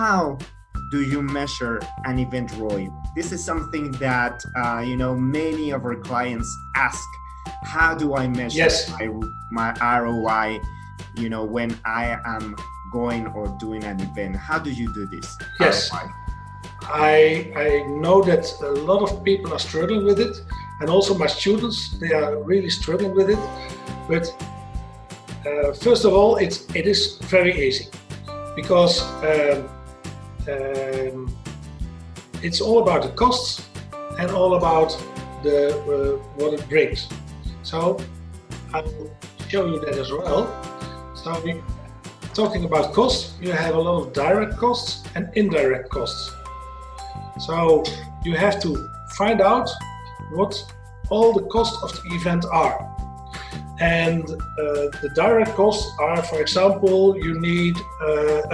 how do you measure an event ROI? This is something that many of our clients ask. How do I measure Yes. my ROI? When I am going or doing an event, how do you do this? Yes. ROI? I know that a lot of people are struggling with it, and also my students, they are really struggling with it. But first of all, it is very easy, because it's all about the costs and all about what it brings. So I will show you that as well. So talking about costs, you have a lot of direct costs and indirect costs. So you have to find out what all the costs of the event are. And the direct costs are, for example, you need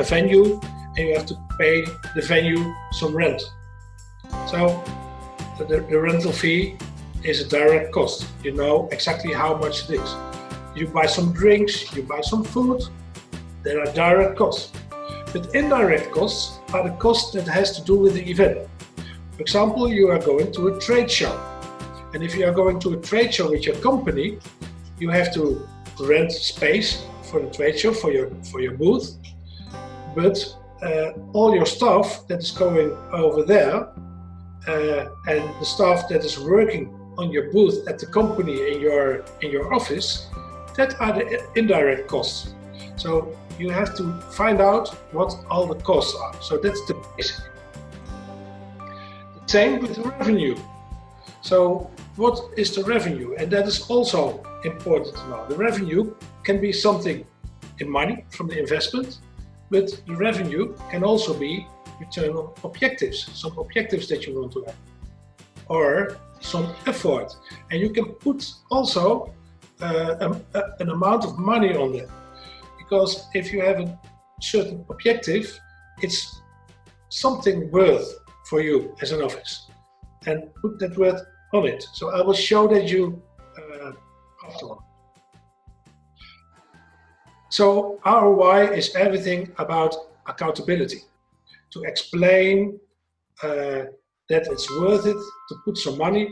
a venue and you have to pay the venue some rent. So the rental fee is a direct cost. You know exactly how much it is. You buy some drinks, you buy some food, there are direct costs. But indirect costs are the costs that has to do with the event. For example, you are going to a trade show. And if you are going to a trade show with your company, you have to rent space for the trade show, for your booth. But all your staff that is going over there, and the staff that is working on your booth at the company in your office, that are the indirect costs. So you have to find out what all the costs are. So that's the basic. The same with the revenue. So what is the revenue? And that is also important to know. The revenue can be something in money from the investment, but the revenue can also be return on objectives, some objectives that you want to have, or some effort. And you can put also an amount of money on that. Because if you have a certain objective, it's something worth for you as an office. And put that word on it. So I will show that you afterward. So ROI is everything about accountability. To explain that it's worth it to put some money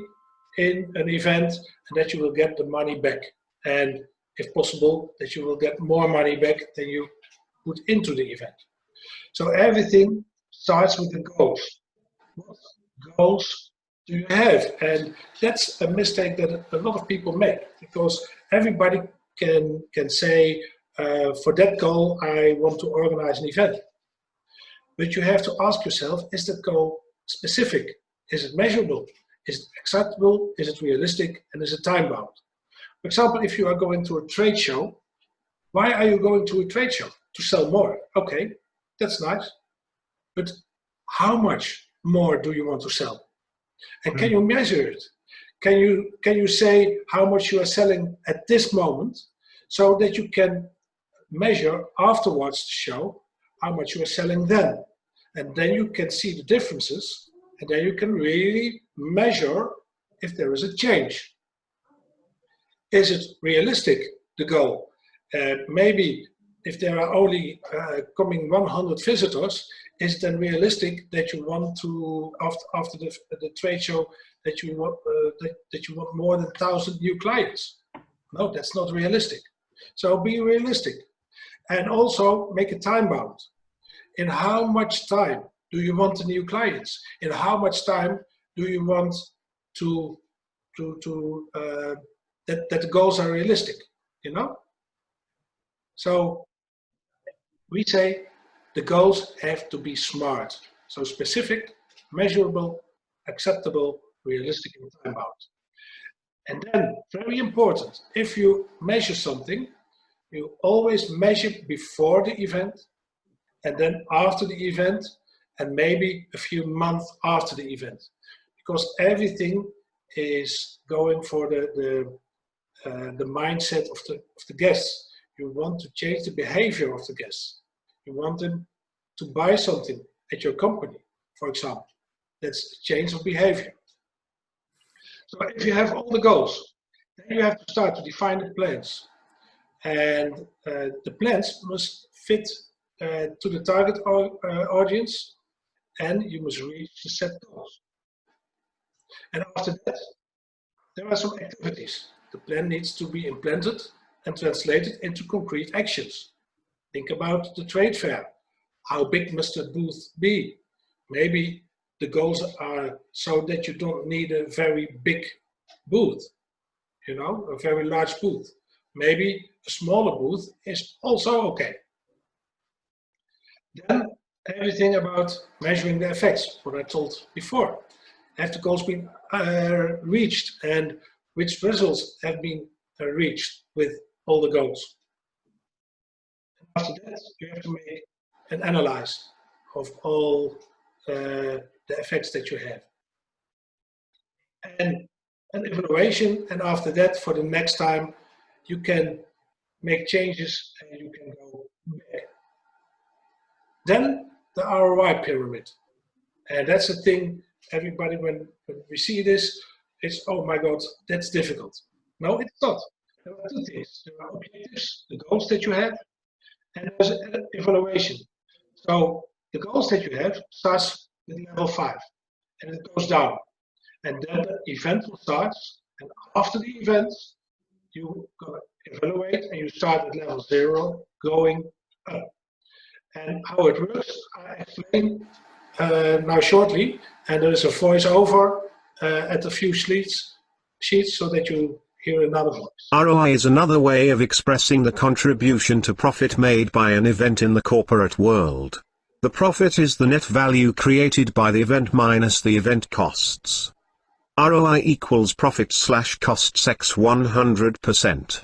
in an event and that you will get the money back. And if possible, that you will get more money back than you put into the event. So everything starts with the goals. What goals do you have? And that's a mistake that a lot of people make, because everybody can say, for that goal, I want to organize an event. But you have to ask yourself, is that goal specific? Is it measurable? Is it acceptable? Is it realistic? And is it time-bound? For example, if you are going to a trade show, why are you going to a trade show? To sell more. Okay, that's nice. But how much more do you want to sell? And can you measure it? Can you say how much you are selling at this moment, so that you can measure afterwards the show how much you are selling then? And then you can see the differences, and then you can really measure if there is a change. Is it realistic, the goal? Maybe if there are only coming 100 visitors, is it then realistic that you want to, after the trade show, that you want more than 1,000 new clients? No, that's not realistic. So be realistic, and also make it time bound. In how much time do you want the new clients? In how much time do you want that the goals are realistic, you know? So we say the goals have to be SMART. So specific, measurable, acceptable, realistic, and time-bound. And then, very important, if you measure something, you always measure before the event, and then after the event, and maybe a few months after the event. Because everything is going for the mindset of the guests. You want to change the behavior of the guests. You want them to buy something at your company, for example. That's a change of behavior. So if you have all the goals, then you have to start to define the plans. And the plans must fit to the target audience, and you must reach the set goals. And after that, there are some activities. The plan needs to be implemented and translated into concrete actions. Think about the trade fair. How big must the booth be? Maybe the goals are so that you don't need a very big booth, a very large booth. Maybe a smaller booth is also okay. Then everything about measuring the effects, what I told before. Have the goals been reached, and which results have been reached with all the goals? And after that, you have to make an analysis of all the effects that you have. And an evaluation, and after that, for the next time, you can make changes and you can go back. Then the ROI pyramid. And that's the thing, everybody, when we see this, it's, oh my God, that's difficult. No, it's not. There are two things. There are objectives, the goals that you have, and there's an evaluation. So the goals that you have starts with level 5, and it goes down. And then the event will start, and after the event, you go evaluate, and you start at level 0, going up. And how it works, I explain now shortly, and there is a voiceover at a few sheets so that you hear another voice. ROI is another way of expressing the contribution to profit made by an event in the corporate world. The profit is the net value created by the event minus the event costs. ROI equals profit/costs x 100%.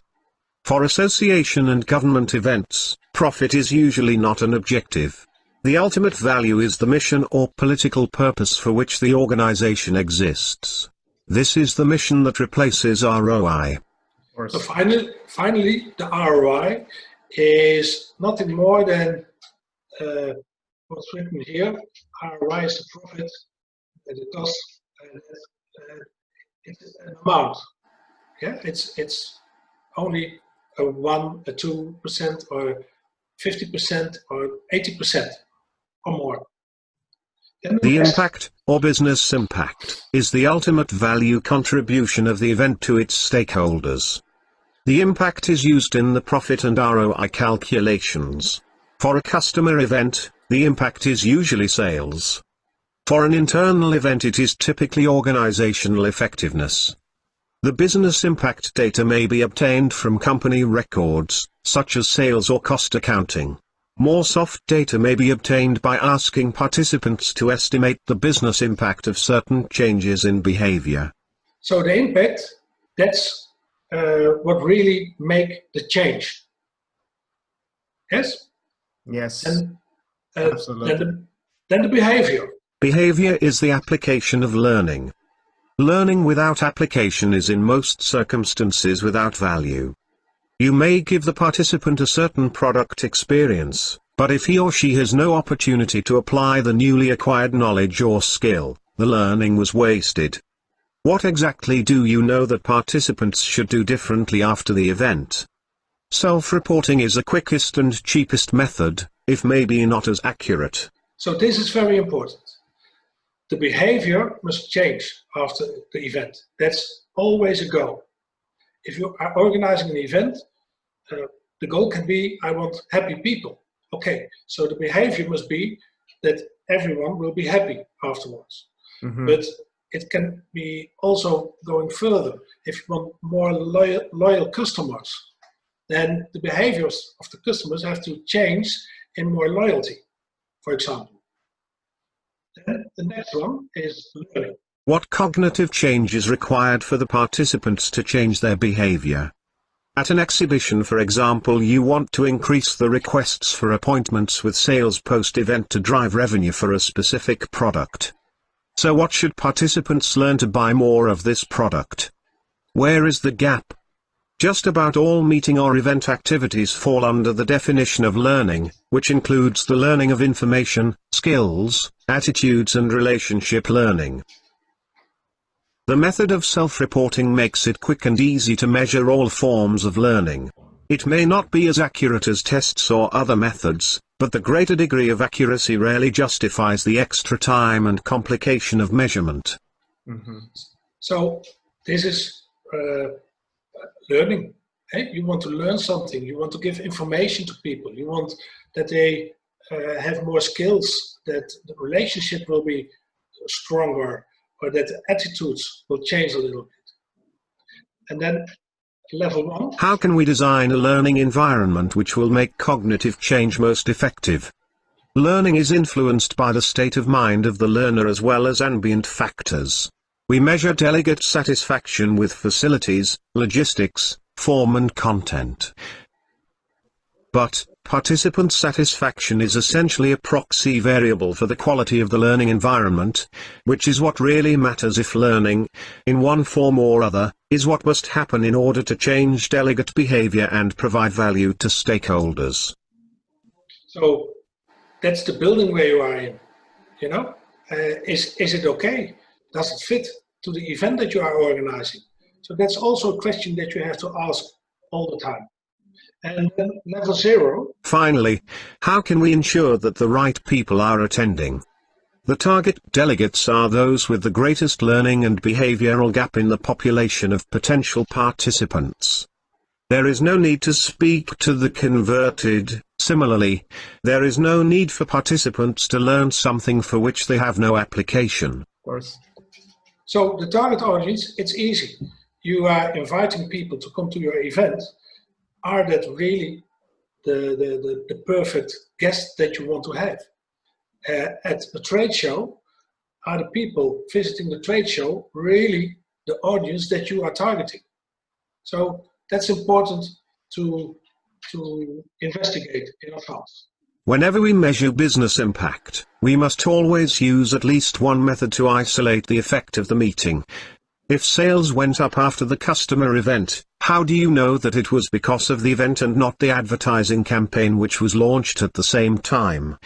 For association and government events, profit is usually not an objective. The ultimate value is the mission or political purpose for which the organization exists. This is the mission that replaces ROI. So finally, the ROI is nothing more than what's written here. ROI is the profit, the cost, it's an amount. Yeah, it's only a 1%, a 2%, or 50%, or 80%, or more. The impact, or business impact, is the ultimate value contribution of the event to its stakeholders. The impact is used in the profit and ROI calculations. For a customer event, the impact is usually sales. For an internal event, it is typically organizational effectiveness. The business impact data may be obtained from company records, such as sales or cost accounting. More soft data may be obtained by asking participants to estimate the business impact of certain changes in behavior. So the impact, that's what really make the change. Yes? Yes, and absolutely. Then the behavior. Behavior is the application of learning. Learning without application is in most circumstances without value. You may give the participant a certain product experience, but if he or she has no opportunity to apply the newly acquired knowledge or skill, the learning was wasted. What exactly do you know that participants should do differently after the event? Self-reporting is the quickest and cheapest method, if maybe not as accurate. So this is very important. The behavior must change after the event. That's always a goal. If you are organizing an event, the goal can be, I want happy people. Okay, so the behavior must be that everyone will be happy afterwards. Mm-hmm. But it can be also going further. If you want more loyal customers, then the behaviors of the customers have to change in more loyalty, for example. Then the next one is learning. What cognitive change is required for the participants to change their behavior? At an exhibition, for example, you want to increase the requests for appointments with sales post-event to drive revenue for a specific product. So what should participants learn to buy more of this product? Where is the gap? Just about all meeting or event activities fall under the definition of learning, which includes the learning of information, skills, attitudes and relationship learning. The method of self-reporting makes it quick and easy to measure all forms of learning. It may not be as accurate as tests or other methods, but the greater degree of accuracy rarely justifies the extra time and complication of measurement. Mm-hmm. So this is learning. Hey? You want to learn something. You want to give information to people. You want that they have more skills, that the relationship will be stronger, or that the attitudes will change a little bit. And then level 1. How can we design a learning environment which will make cognitive change most effective? Learning is influenced by the state of mind of the learner as well as ambient factors. We measure delegate satisfaction with facilities, logistics, form and content. But participant satisfaction is essentially a proxy variable for the quality of the learning environment, which is what really matters if learning, in one form or other, is what must happen in order to change delegate behavior and provide value to stakeholders. So that's the building where you are in, you know? Is it okay? Does it fit to the event that you are organizing? So that's also a question that you have to ask all the time. And then level 0. Finally, how can we ensure that the right people are attending? The target delegates are those with the greatest learning and behavioral gap in the population of potential participants. There is no need to speak to the converted. Similarly, there is no need for participants to learn something for which they have no application. Of course. So the target audience, it's easy. You are inviting people to come to your event. Are that really the perfect guest that you want to have? At a trade show, are the people visiting the trade show really the audience that you are targeting? So that's important to investigate in advance. Whenever we measure business impact, we must always use at least one method to isolate the effect of the meeting. If sales went up after the customer event, how do you know that it was because of the event and not the advertising campaign which was launched at the same time?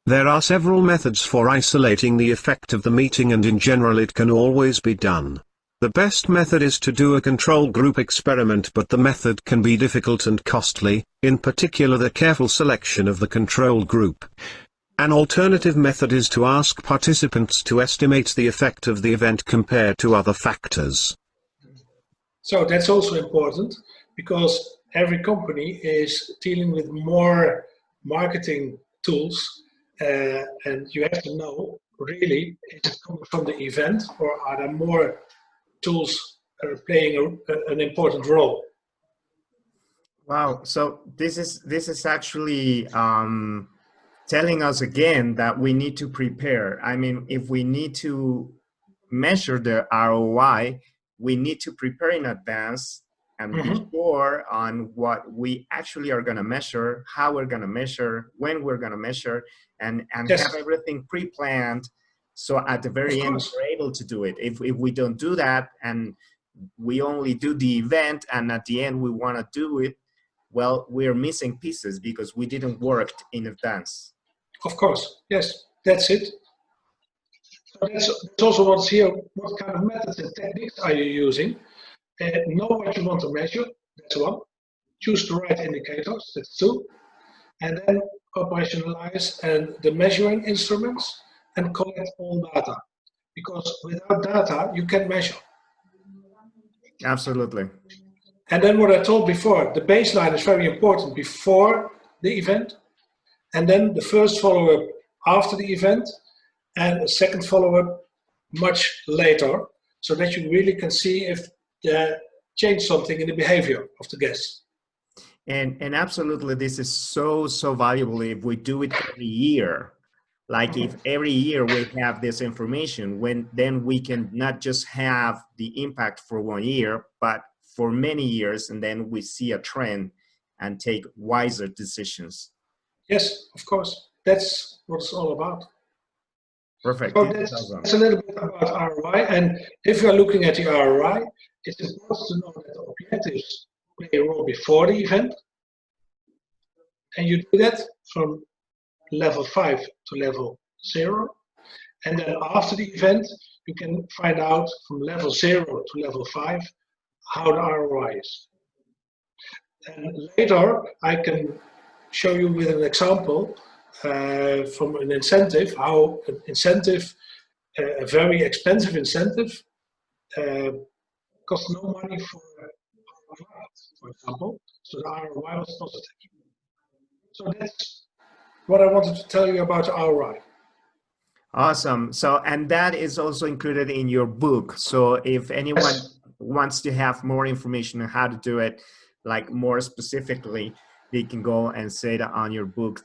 There are several methods for isolating the effect of the meeting, and in general it can always be done. The best method is to do a control group experiment, but the method can be difficult and costly, in particular the careful selection of the control group. An alternative method is to ask participants to estimate the effect of the event compared to other factors. So that's also important, because every company is dealing with more marketing tools, and you have to know, really, is it coming from the event, or are there more tools playing an important role? Wow. So this is actually telling us again that we need to prepare. I mean, if we need to measure the ROI, we need to prepare in advance and be sure on what we actually are going to measure, how we're going to measure, when we're going to measure, and Yes. have everything pre-planned. So at the very end, we're able to do it. If we don't do that and we only do the event and at the end we want to do it, well, we're missing pieces because we didn't work in advance. Of course, yes, that's it. So that's also what's here. What kind of methods and techniques are you using? Know what you want to measure, that's one. Choose the right indicators, that's two. And then operationalize and the measuring instruments and collect all data. Because without data, you can't measure. Absolutely. And then what I told before, the baseline is very important before the event, and then the first follow-up after the event, and a second follow-up much later, so that you really can see if they change something in the behavior of the guests. And absolutely, this is so valuable if we do it every year. Like if every year we have this information, then we can not just have the impact for 1 year, but for many years, and then we see a trend and take wiser decisions. Yes, of course. That's what it's all about. Perfect. So that's a little bit about ROI. And if you're looking at the ROI, it's important to know that the objectives play a role before the event. And you do that from level 5 to level 0. And then after the event, you can find out from level 0 to level 5 how the ROI is. And later, I can show you with an example from an incentive, how an incentive, a very expensive incentive, cost no money for example. So the ROI was positive. So that's what I wanted to tell you about ROI. Awesome. So, and that is also included in your book. So if anyone wants to have more information on how to do it, like more specifically, they can go and see that on your book.